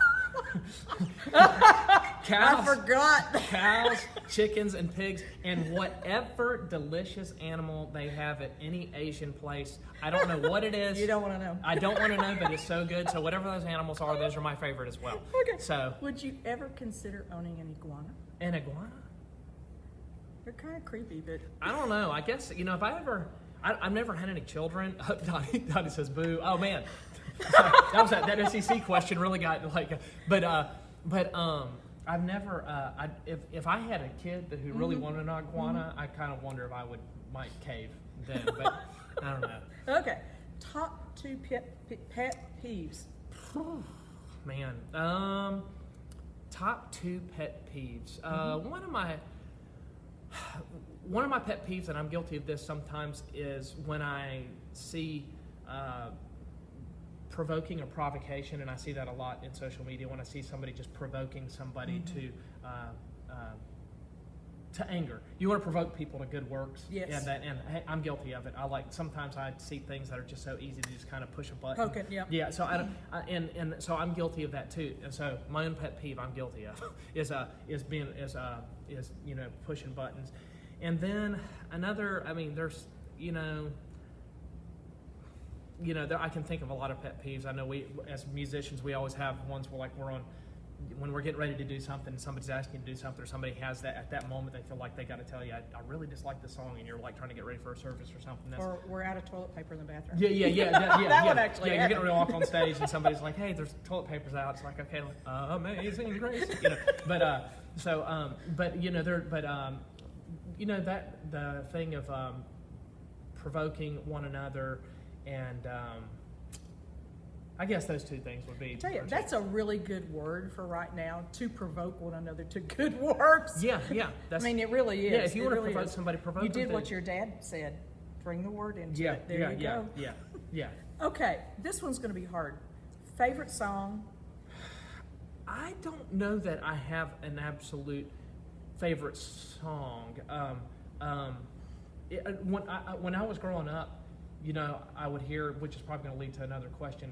Cows, forgot. cows, chickens, and pigs, and whatever delicious animal they have at any Asian place. I don't know what it is. You don't want to know. I don't want to know, but it's so good. So whatever those animals are, those are my favorite as well. Okay. So Would you ever consider owning an iguana? an iguana? They're kind of creepy, but I don't know. I guess, if I've never had any children. Donnie says boo. Oh man. that SEC question really got I've never, if I had a kid who really wanted an iguana, I kind of wonder if I might cave then, but I don't know. okay. Top 2 pet peeves. Man, top 2 pet peeves. One of my pet peeves, and I'm guilty of this sometimes, is when I see provoking or provocation, and I see that a lot in social media. When I see somebody just provoking somebody to anger, you want to provoke people to good works. Yes. And hey, I'm guilty of it. Sometimes I see things that are just so easy to just kind of push a button. Poke it, yeah. Yeah. So so I'm guilty of that too. And so my own pet peeve I'm guilty of is pushing buttons. And then another, there's I can think of a lot of pet peeves. I know we, as musicians, we always have ones where when we're getting ready to do something, somebody's asking you to do something, or somebody has that, at that moment, they feel like they got to tell you, I really dislike this song, and you're like trying to get ready for a service or something. Or we're out of toilet paper in the bathroom. That one actually Yeah, you're happened. getting ready to walk on stage, and somebody's like, hey, there's toilet papers out. It's like, okay, amazing grace. That the thing of provoking one another, and I guess those 2 things would be. I tell you, that's a really good word for right now, to provoke one another to good works. Yeah. It really is. Yeah, if you want to really provoke is. somebody, provoke You them did to- what your dad said. Bring the word into Yeah, it. There you go. Yeah. Okay, this one's going to be hard. Favorite song? I don't know that I have an absolute favorite song. When I was growing up, I would hear, which is probably going to lead to another question,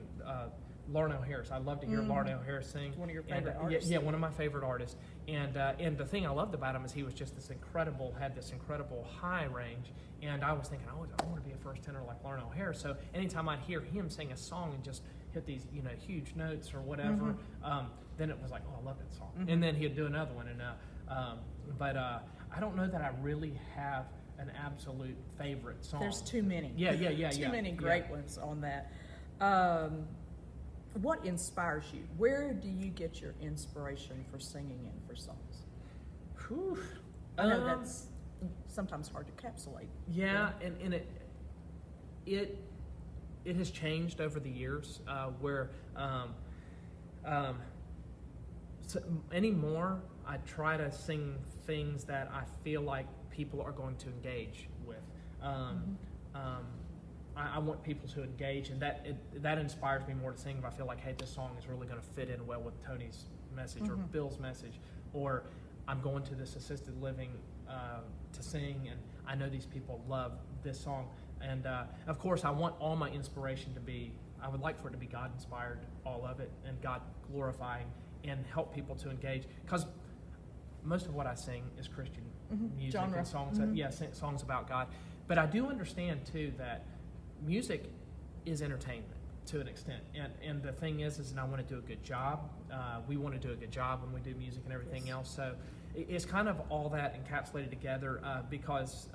Larnell Harris. I love to hear Larnell Harris sing. One of your favorite artists? Yeah, one of my favorite artists. And the thing I loved about him is he was just had this incredible high range. And I was thinking, I want to be a first tenor like Larnell Harris. So anytime I'd hear him sing a song and just hit these, huge notes or whatever, then it was like, oh, I love that song. And then he'd do another one. But I don't know that I really have an absolute favorite song. There's too many. Yeah. Too many great ones on that. What inspires you? Where do you get your inspiration for singing and for songs? Whew. I know that's sometimes hard to encapsulate. Yeah, and it has changed over the years, where so anymore I try to sing things that I feel like people are going to engage with. I want people to engage, and that inspires me more to sing if I feel like, hey, this song is really going to fit in well with Tony's message or Bill's message, or I'm going to this assisted living to sing, and I know these people love this song. And of course, I want all my inspiration to be, I would like for it to be God inspired, all of it, and God glorifying, and help people to engage. Because most of what I sing is Christian music Genre. and songs, songs about God. But I do understand too that music is entertainment to an extent, and the thing is and I want to do a good job. We want to do a good job when we do music and everything else. So it's kind of all that encapsulated together, because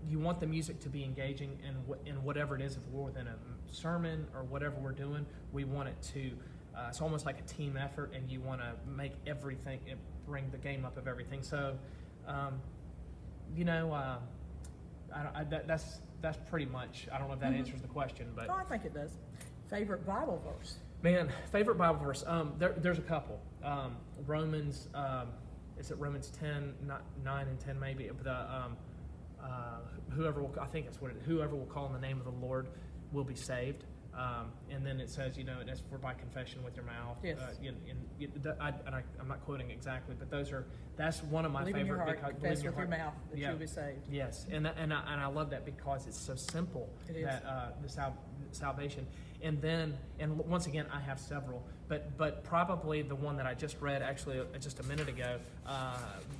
you want the music to be engaging, in whatever it is. If we're within a sermon or whatever we're doing, we want it to. It's almost like a team effort, and you want to make everything, bring the game up of everything. So, that's pretty much. I don't know if that answers the question, but Oh, I think it does. Favorite Bible verse? man, favorite Bible verse. There's a couple. Romans. Is it Romans 10, 9 and 10 maybe? Whoever will, I think that's what it is. Whoever will call on the name of the Lord will be saved. And then it says, it's for by confession with your mouth. Yes. I'm not quoting exactly, but that's one of my Believe in your favorite. heart, confess with your mouth that you'll be saved. Yes, and I love that because it's so simple. It is. That the salvation, and once again I have several, but probably the one that I just read actually just a minute ago,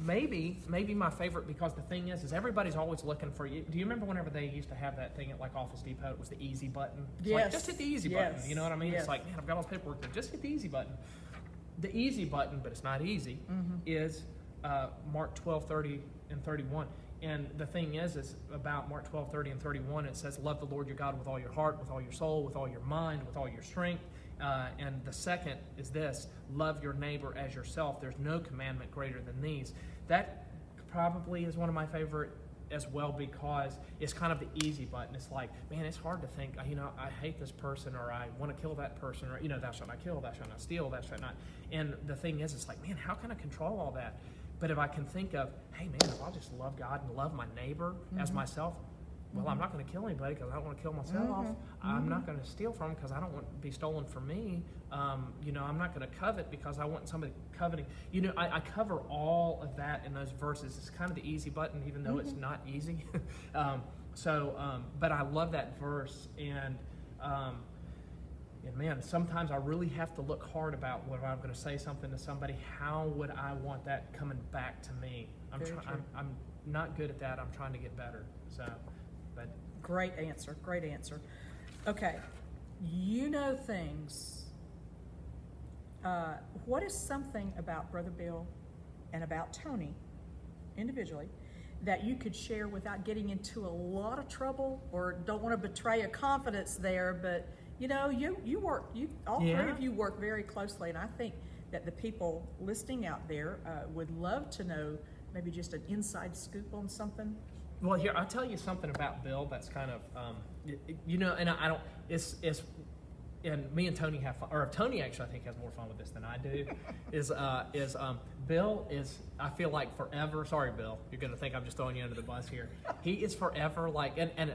maybe my favorite, because the thing is everybody's always looking for you. Do you remember whenever they used to have that thing at like Office Depot? It was the easy button. It's like, just hit the easy button. You know what I mean? Yes. It's like, man, I've got all the paperwork there. Just hit the easy button. The easy button, but it's not easy, is Mark 12:30 and 31. And the thing is about Mark 12:30 and 31, it says, love the Lord your God with all your heart, with all your soul, with all your mind, with all your strength. And the second is this, love your neighbor as yourself. There's no commandment greater than these. That probably is one of my favorite as well, because it's kind of the easy button. It's like, man, it's hard to think, I hate this person, or I want to kill that person, or, thou shalt not kill, thou shalt not steal, thou shalt not. And the thing is, it's like, man, how can I control all that? But if I can think of, hey, man, if I'll just love God and love my neighbor as myself, well, I'm not going to kill anybody because I don't want to kill myself. I'm not going to steal from them because I don't want to be stolen from me. I'm not going to covet because I want somebody coveting. I cover all of that in those verses. It's kind of the easy button, even though it's not easy. But I love that verse. And man, sometimes I really have to look hard about when I'm going to say something to somebody. How would I want that coming back to me? I'm not good at that. I'm trying to get better. But Great answer. Okay, things. What is something about Brother Bill and about Tony individually that you could share without getting into a lot of trouble, or don't want to betray a confidence there, but all three of you work very closely, and I think that the people listening out there would love to know maybe just an inside scoop on something. Well, here, I'll tell you something about Bill that's kind of, and I don't, and me and Tony have fun, or Tony actually I think has more fun with this than I do, Bill is, I feel like forever, sorry Bill, you're going to think I'm just throwing you under the bus here. He is forever like, and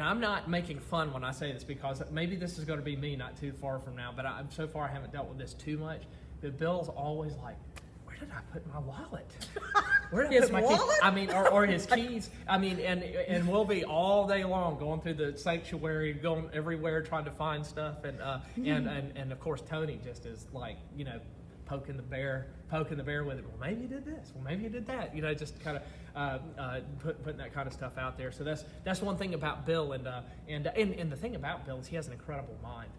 I'm not making fun when I say this, because maybe this is going to be me not too far from now, but so far I haven't dealt with this too much, but Bill's always like, where did I put my wallet? Where did I put my keys? Or his keys. And we'll be all day long going through the sanctuary, going everywhere trying to find stuff, and of course Tony just is like, poking the bear with it. Well, maybe you did this. Well, maybe you did that. Just kind of putting that kind of stuff out there. So that's one thing about Bill, and the thing about Bill is he has an incredible mind.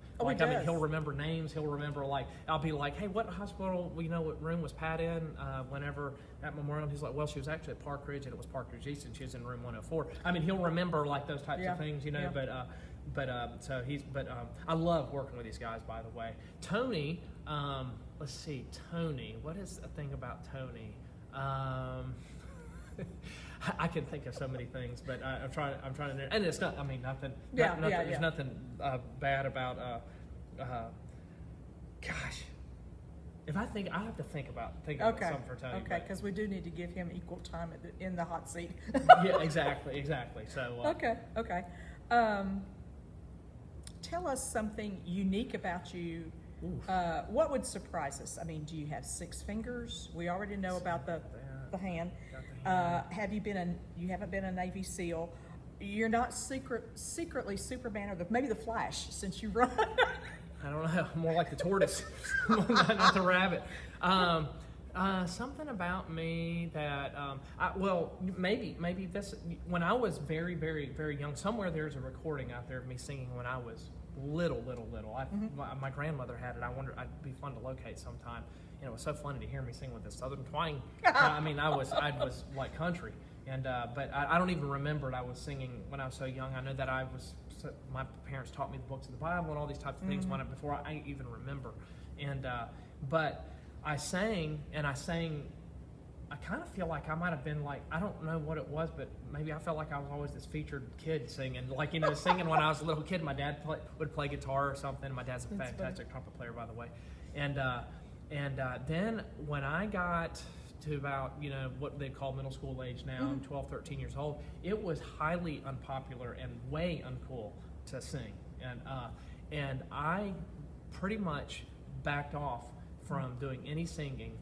He'll remember names. He'll remember, I'll be like, hey, what hospital, what room was Pat in whenever at Memorial? He's like, well, she was actually at Park Ridge, and it was Park Ridge East, and she was in room 104. He'll remember those types of things, But I love working with these guys, by the way. Tony, let's see, Tony. What is the thing about Tony? I can think of so many things, but I'm trying to, and it's not. Nothing. There's nothing bad about. Gosh, if I think, I have to think about something for Tony. Okay, because we do need to give him equal time in the hot seat. Yeah, exactly. So. Okay. Tell us something unique about you. What would surprise us? Do you have 6 fingers? We already know about the hand. Have you haven't been a Navy SEAL? You're not secretly Superman, or maybe the Flash, since you run. I don't know. More like the tortoise, not the rabbit. Something about me that, maybe this. When I was very, very, very young, somewhere there's a recording out there of me singing when I was little. My grandmother had it. I wonder, it'd be fun to locate sometime. It was so funny to hear me sing with this southern twang. I was like country, but I don't even remember I was singing when I was so young. I know that my parents taught me the books of the Bible and all these types of things before I even remember. But I sang. I kind of feel like I might have been I don't know what it was, but maybe I felt like I was always this featured kid singing, singing when I was a little kid. My dad would play guitar or something. My dad's a fantastic trumpet player, by the way. And then when I got to about, what they call middle school age now, I'm 12, 13 years old, it was highly unpopular and way uncool to sing. and I pretty much backed off from doing any singing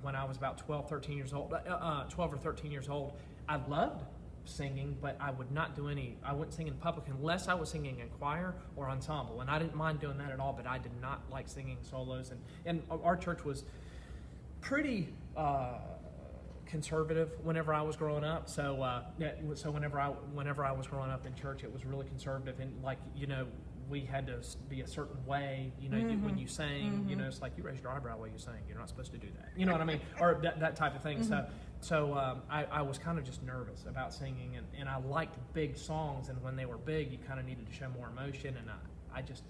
when I was about 12 or 13 years old. I loved singing, but I would not do I wouldn't sing in public unless I was singing in choir or ensemble, and I didn't mind doing that at all, but I did not like singing solos, and our church was pretty conservative whenever I was growing up, so whenever I was growing up in church, it was really conservative, and we had to be a certain way, when you sang, it's like you raised your eyebrow while you sang. You're not supposed to do that. You know what I mean? Or that type of thing. So I was kind of just nervous about singing, and I liked big songs, and when they were big, you kind of needed to show more emotion, and I just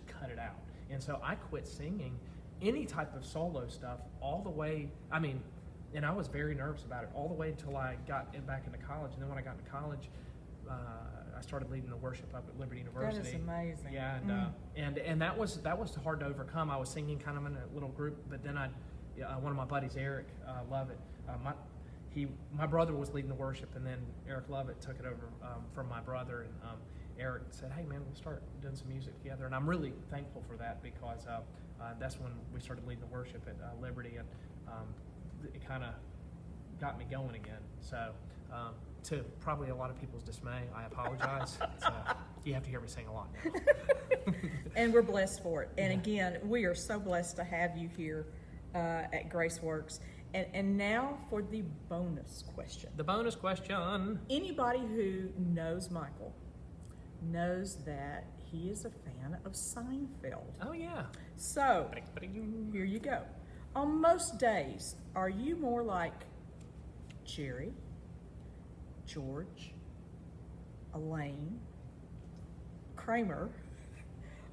cut it out. And so I quit singing any type of solo stuff all the way, and I was very nervous about it all the way until I got back into college. And then when I got into college, I started leading the worship up at Liberty University. That is amazing. Yeah, and that was hard to overcome. I was singing kind of in a little group, but then one of my buddies, Eric Lovett, my brother was leading the worship, and then Eric Lovett took it over from my brother, and Eric said, "Hey man, we'll start doing some music together," and I'm really thankful for that because that's when we started leading the worship at Liberty, and it kind of got me going again. So. To probably a lot of people's dismay, I apologize. So you have to hear me sing a lot now. And we're blessed for it. And again, we are so blessed to have you here at GraceWorks. And now for the bonus question. The bonus question. Anybody who knows Michael knows that he is a fan of Seinfeld. Oh, yeah. So, here you go. On most days, are you more like Jerry, George, Elaine, Kramer,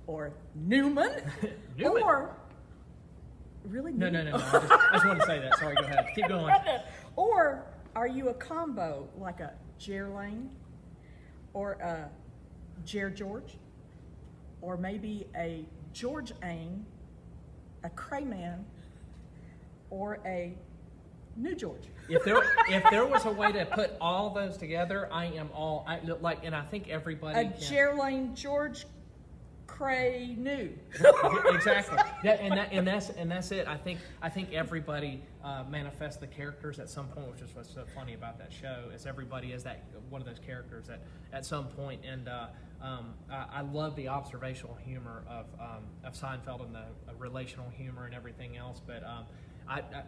or Newman? Newman. Or really? No. I just want to say that. Sorry, go ahead. Keep going. Or are you a combo like a Jer Lane, or a Jer George, or maybe a George Aang, a Crayman, or a New George? If there was a way to put all those together, I am all and I think everybody. Jer Lane, George, Cray, New. Exactly. And that's it. I think everybody manifests the characters at some point, which is what's so funny about that show. Is everybody is that one of those characters at some point, and I love the observational humor of Seinfeld and the relational humor and everything else, but.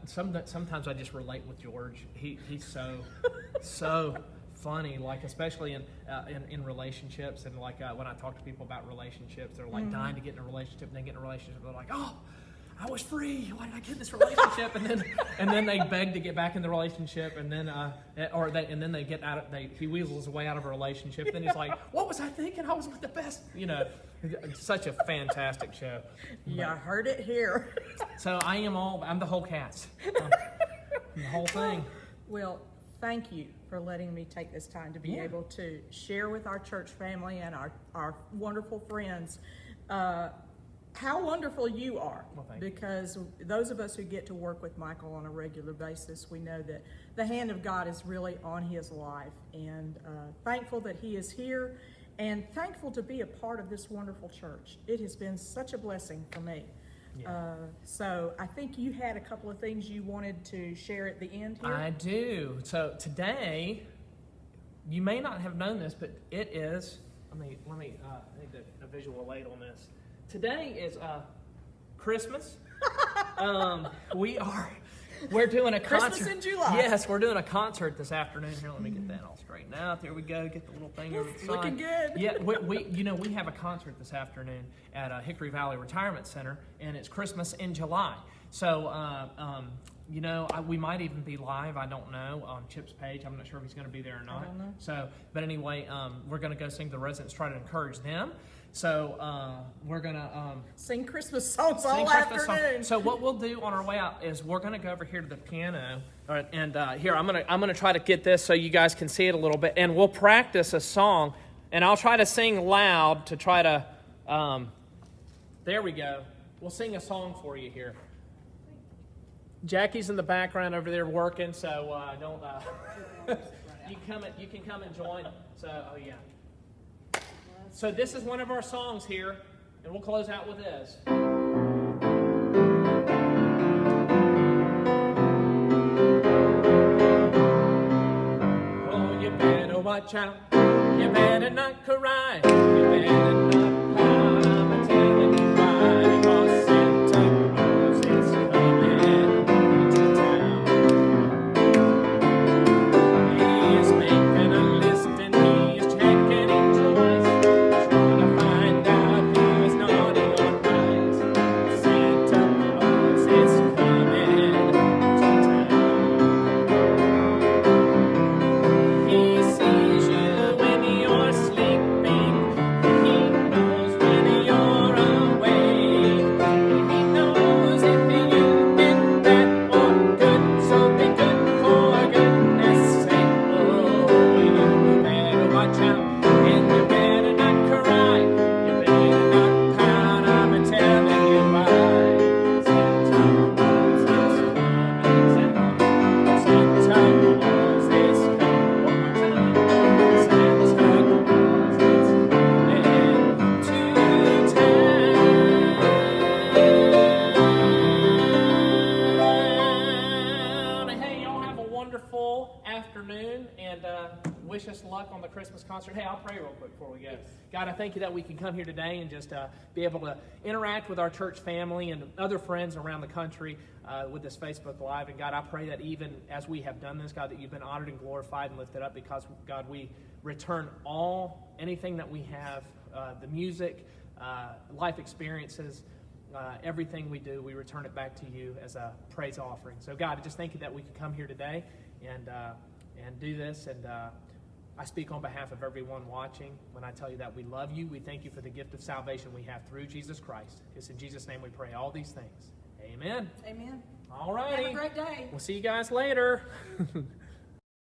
Sometimes I just relate with George. He's so funny, like especially in relationships, and like when I talk to people about relationships, they're like dying to get in a relationship, and they get in a relationship, they're like, "Oh, I was free. Why did I get in this relationship?" and then they beg to get back in the relationship, and then they get out. He weasels his way out of a relationship. Then he's like, "What was I thinking? I was with the best." Such a fantastic show. Yeah, I heard it here. So I'm the whole cast. The whole thing. Well, thank you for letting me take this time to be able to share with our church family and our wonderful friends how wonderful you are. Well, thank you. Because those of us who get to work with Michael on a regular basis, we know that the hand of God is really on his life, and thankful that he is here, and thankful to be a part of this wonderful church. It has been such a blessing for me. Yeah. So I think you had a couple of things you wanted to share at the end here. I do. So today, you may not have known this, but it is. Let me. I need a visual aid on this. Today is Christmas. We're doing a concert. Christmas in July. Yes, we're doing a concert this afternoon. Here, let me get that all straightened out. There we go. Get the little thing over the side. Looking good. Yeah, we have a concert this afternoon at Hickory Valley Retirement Center, and it's Christmas in July. So, we might even be live. I don't know on Chip's page. I'm not sure if he's going to be there or not. I don't know. So, but anyway, we're going to go sing the residents, try to encourage them. So we're gonna sing Christmas songs all afternoon. So what we'll do on our way out is we're gonna go over here to the piano, and here I'm gonna try to get this so you guys can see it a little bit, and we'll practice a song, and I'll try to sing loud to try to. There we go. We'll sing a song for you here. Jackie's in the background over there working, so don't. You can come and join. So yeah. So this is one of our songs here, and we'll close out with this. Oh, you better watch out. You better not cry. You better not pout. I'm telling you why. Because Santa Claus is coming to town. He is making a list and he is checking it twice. He's gonna find out who is naughty or nice. Santa Claus is coming to town. He sees you when you're sleeping. He knows when you're awake. He knows if you've been bad or good. So be good for goodness sake. Oh, you better watch out and you better not cry. You better not pout. I'm telling you why. Santa Claus is coming. Santa Claus is coming. One more time. Santa Claus is coming to town. Hey, y'all have a wonderful afternoon, and wish us luck on the Christmas concert. Hey, I'll pray real quick before we go. God, I thank you that we can come here today and just be able to interact with our church family and other friends around the country with this Facebook Live. And God, I pray that even as we have done this, God, that you've been honored and glorified and lifted up, because, God, we return anything that we have, the music, life experiences, everything we do, we return it back to you as a praise offering. So, God, I just thank you that we could come here today and do this. And I speak on behalf of everyone watching when I tell you that we love you. We thank you for the gift of salvation we have through Jesus Christ. It's in Jesus' name we pray all these things. Amen. Amen. All righty. Have a great day. We'll see you guys later.